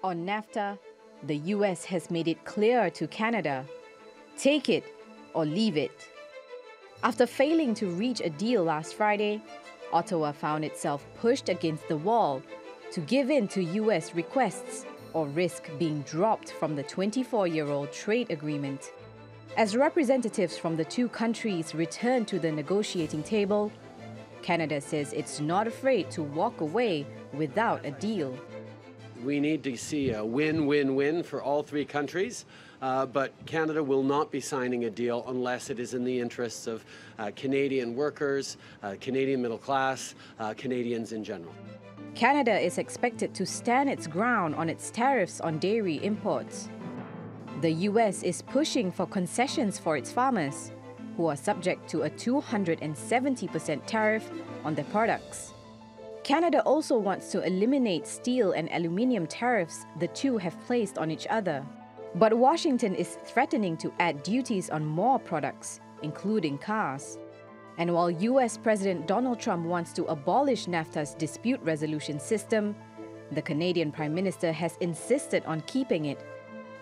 On Nafta, the US has made it clear to Canada, take it or leave it. After failing to reach a deal last Friday, Ottawa found itself pushed against the wall to give in to US requests or risk being dropped from the 24-year-old trade agreement. As representatives from the two countries return to the negotiating table, Canada says it's not afraid to walk away without a deal. We need to see a win-win-win for all three countries, but Canada will not be signing a deal unless it is in the interests of Canadian workers, Canadian middle class, Canadians in general. Canada is expected to stand its ground on its tariffs on dairy imports. The US is pushing for concessions for its farmers, who are subject to a 270% tariff on their products. Canada also wants to eliminate steel and aluminium tariffs the two have placed on each other. But Washington is threatening to add duties on more products, including cars. And while US President Donald Trump wants to abolish NAFTA's dispute resolution system, the Canadian Prime Minister has insisted on keeping it.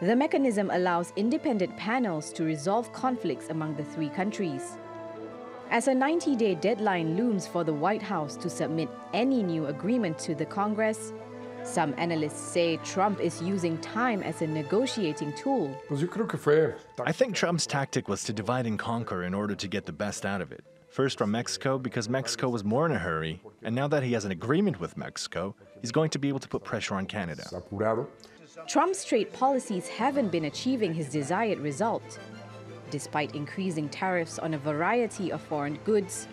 The mechanism allows independent panels to resolve conflicts among the three countries. As a 90-day deadline looms for the White House to submit any new agreement to the Congress, some analysts say Trump is using time as a negotiating tool. I think Trump's tactic was to divide and conquer in order to get the best out of it. First from Mexico, because Mexico was more in a hurry, and now that he has an agreement with Mexico, he's going to be able to put pressure on Canada. Trump's trade policies haven't been achieving his desired result. Despite increasing tariffs on a variety of foreign goods,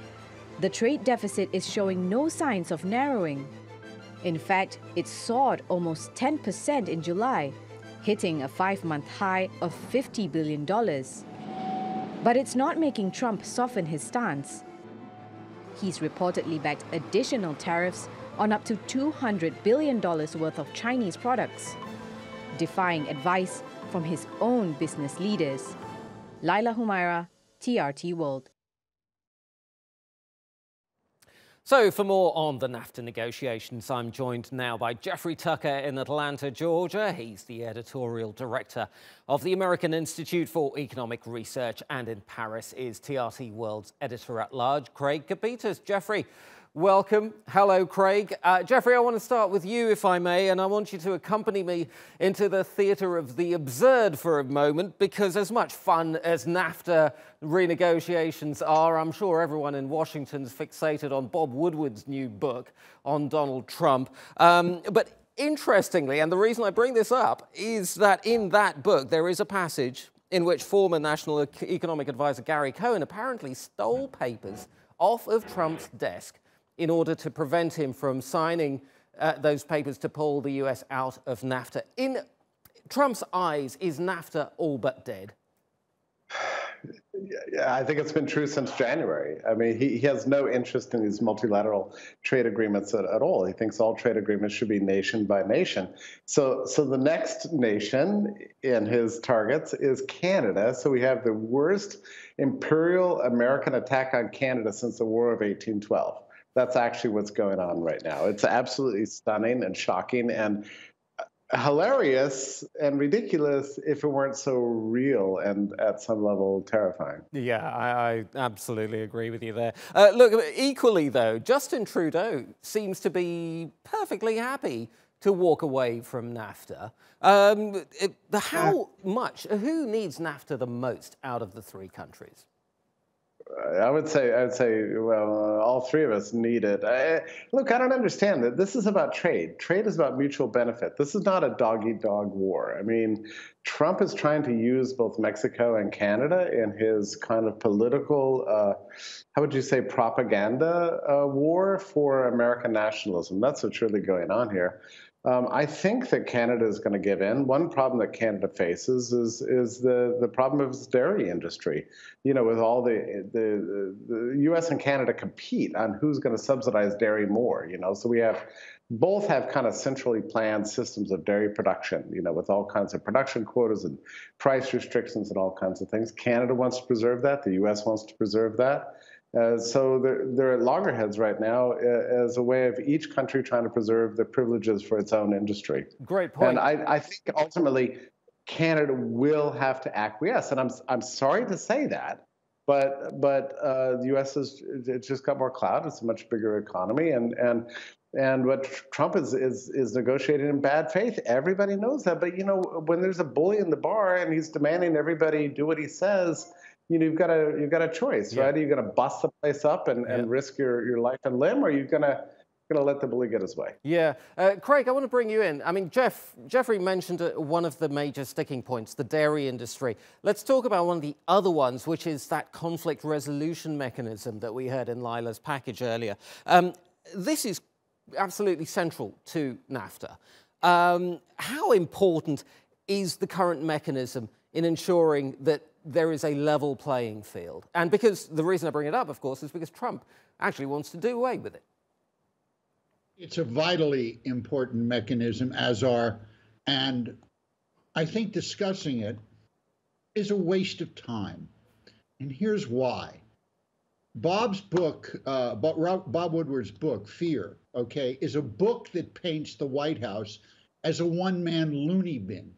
the trade deficit is showing no signs of narrowing. In fact, it soared almost 10% in July, hitting a 5-month high of $50 billion. But it's not making Trump soften his stance. He's reportedly backed additional tariffs on up to $200 billion worth of Chinese products, defying advice from his own business leaders. Laila Humairah, TRT World. So for more on the NAFTA negotiations, I'm joined now by Jeffrey Tucker in Atlanta, Georgia. He's the editorial director of the American Institute for Economic Research, and in Paris is TRT World's editor-at-large, Craig Copetas. Jeffrey, welcome. Hello, Craig. Jeffrey, I want to start with you, if I may, and I want you to accompany me into the theatre of the absurd for a moment, because as much fun as NAFTA renegotiations are, I'm sure everyone in Washington's fixated on Bob Woodward's new book on Donald Trump. But interestingly, and the reason I bring this up, is that in that book there is a passage in which former National Economic Advisor Gary Cohn apparently stole papers off of Trump's desk in order to prevent him from signing those papers to pull the US out of NAFTA. In Trump's eyes, is NAFTA all but dead? Yeah, I think it's been true since January. I mean, he has no interest in these multilateral trade agreements at all. He thinks all trade agreements should be nation by nation. So the next nation in his targets is Canada. So we have the worst imperial American attack on Canada since the War of 1812. That's actually what's going on right now. It's absolutely stunning and shocking and hilarious and ridiculous if it weren't so real and at some level terrifying. Yeah, I absolutely agree with you there. Look, equally though, Justin Trudeau seems to be perfectly happy to walk away from NAFTA. Who needs NAFTA the most out of the three countries? I would say, well, all three of us need it. Look, I don't understand that. This is about trade. Trade is about mutual benefit. This is not a dog-eat-dog war. I mean, Trump is trying to use both Mexico and Canada in his kind of political, how would you say, propaganda war for American nationalism. That's what's really going on here. I think that Canada is going to give in. One problem that Canada faces is the problem of its dairy industry. You know, with all the U.S. and Canada compete on who's going to subsidize dairy more. You know, so both have kind of centrally planned systems of dairy production. You know, with all kinds of production quotas and price restrictions and all kinds of things. Canada wants to preserve that. The U.S. wants to preserve that. So they're at loggerheads right now as a way of each country trying to preserve the privileges for its own industry. Great point. And I think ultimately Canada will have to acquiesce. And I'm sorry to say that, but the U.S. it's just got more clout. It's a much bigger economy, and what Trump is negotiating in bad faith. Everybody knows that. But when there's a bully in the bar and he's demanding everybody do what he says, you've got a choice, right? Are you going to bust the place up and risk your life and limb, or are you going to let the bully get his way? Yeah. Craig, I want to bring you in. I mean, Jeffrey mentioned one of the major sticking points, the dairy industry. Let's talk about one of the other ones, which is that conflict resolution mechanism that we heard in Laila's package earlier. This is absolutely central to NAFTA. How important is the current mechanism in ensuring that there is a level playing field? And because the reason I bring it up, of course, is because Trump actually wants to do away with it. It's a vitally important mechanism, and I think discussing it is a waste of time. And here's why. Bob's book, Bob Woodward's book, Fear, okay, is a book that paints the White House as a one-man loony bin.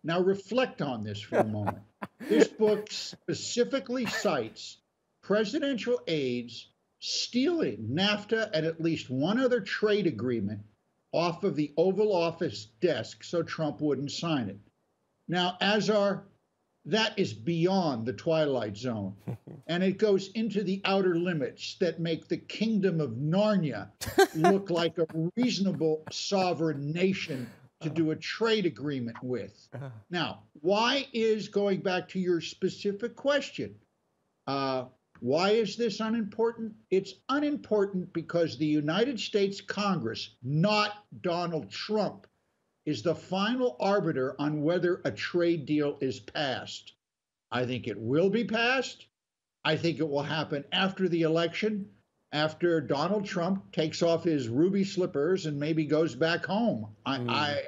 Now reflect on this for a moment. This book specifically cites presidential aides stealing NAFTA and at least one other trade agreement off of the Oval Office desk so Trump wouldn't sign it. Now, that is beyond the twilight zone, and it goes into the outer limits that make the kingdom of Narnia look like a reasonable sovereign nation to do a trade agreement with. Now, why is, going back to your specific question, why is this unimportant? It's unimportant because the United States Congress, not Donald Trump, is the final arbiter on whether a trade deal is passed. I think it will be passed. I think it will happen after the election, after Donald Trump takes off his ruby slippers and maybe goes back home. I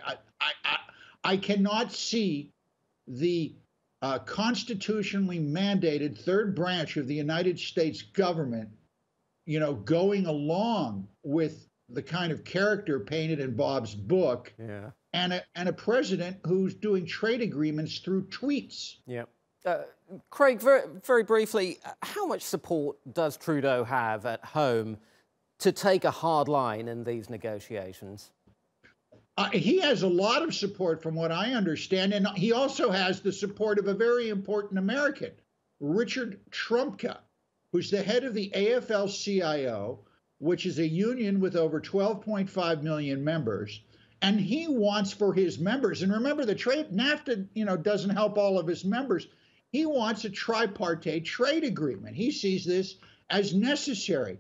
cannot see the constitutionally mandated third branch of the United States government, going along with the kind of character painted in Bob's book, and a president who's doing trade agreements through tweets. Yeah. Craig, very, very briefly, how much support does Trudeau have at home to take a hard line in these negotiations? He has a lot of support from what I understand, and he also has the support of a very important American, Richard Trumka, who's the head of the AFL-CIO, which is a union with over 12.5 million members. And he wants for his members, and remember the trade, NAFTA, doesn't help all of his members. He wants a tripartite trade agreement. He sees this as necessary.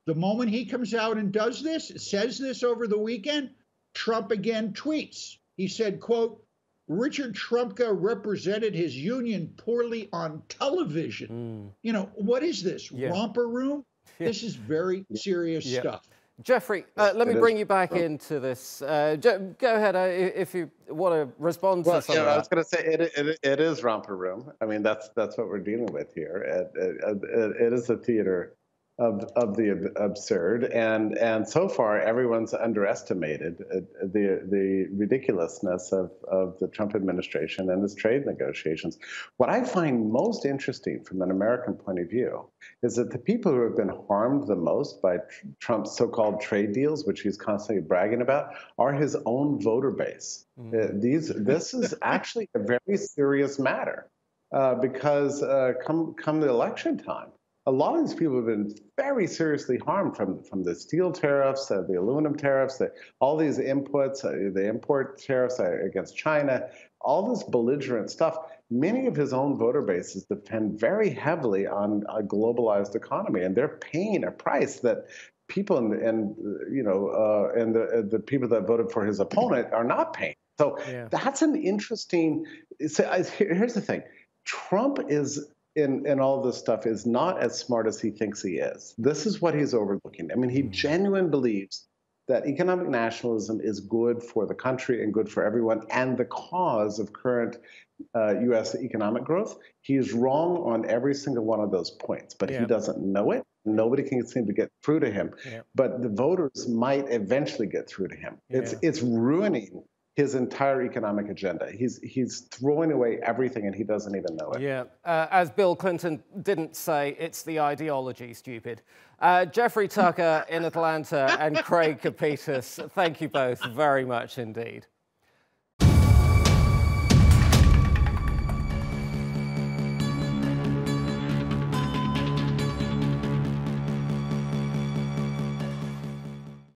The moment he comes out and does this, says this over the weekend, Trump again tweets. He said, quote, Richard Trumka represented his union poorly on television. What is this? Romper room? This is very serious stuff. Jeffrey, let me bring you back into this. Go ahead if you want to respond to something. I was going to say it is romper room. I mean, that's what we're dealing with here. It is a theater of the absurd, and so far everyone's underestimated the ridiculousness of the Trump administration and its trade negotiations. What I find most interesting from an American point of view is that the people who have been harmed the most by Trump's so-called trade deals, which he's constantly bragging about, are his own voter base. This is actually a very serious matter because come the election time, a lot of these people have been very seriously harmed from the steel tariffs, the aluminum tariffs, all these inputs, the import tariffs against China, all this belligerent stuff. Many of his own voter bases depend very heavily on a globalized economy, and they're paying a price that people and the people that voted for his opponent are not paying. So that's an interesting. Here's the thing: Trump is. In all this stuff is not as smart as he thinks he is. This is what he's overlooking. I mean, he genuinely believes that economic nationalism is good for the country and good for everyone and the cause of current U.S. economic growth. He is wrong on every single one of those points, but he doesn't know it. nobody can seem to get through to him. Yeah. But the voters might eventually get through to him. Yeah. It's ruining his entire economic agenda. He's throwing away everything, and he doesn't even know it. Yeah, as Bill Clinton didn't say, it's the ideology, stupid. Jeffrey Tucker in Atlanta and Craig Copetas, thank you both very much indeed.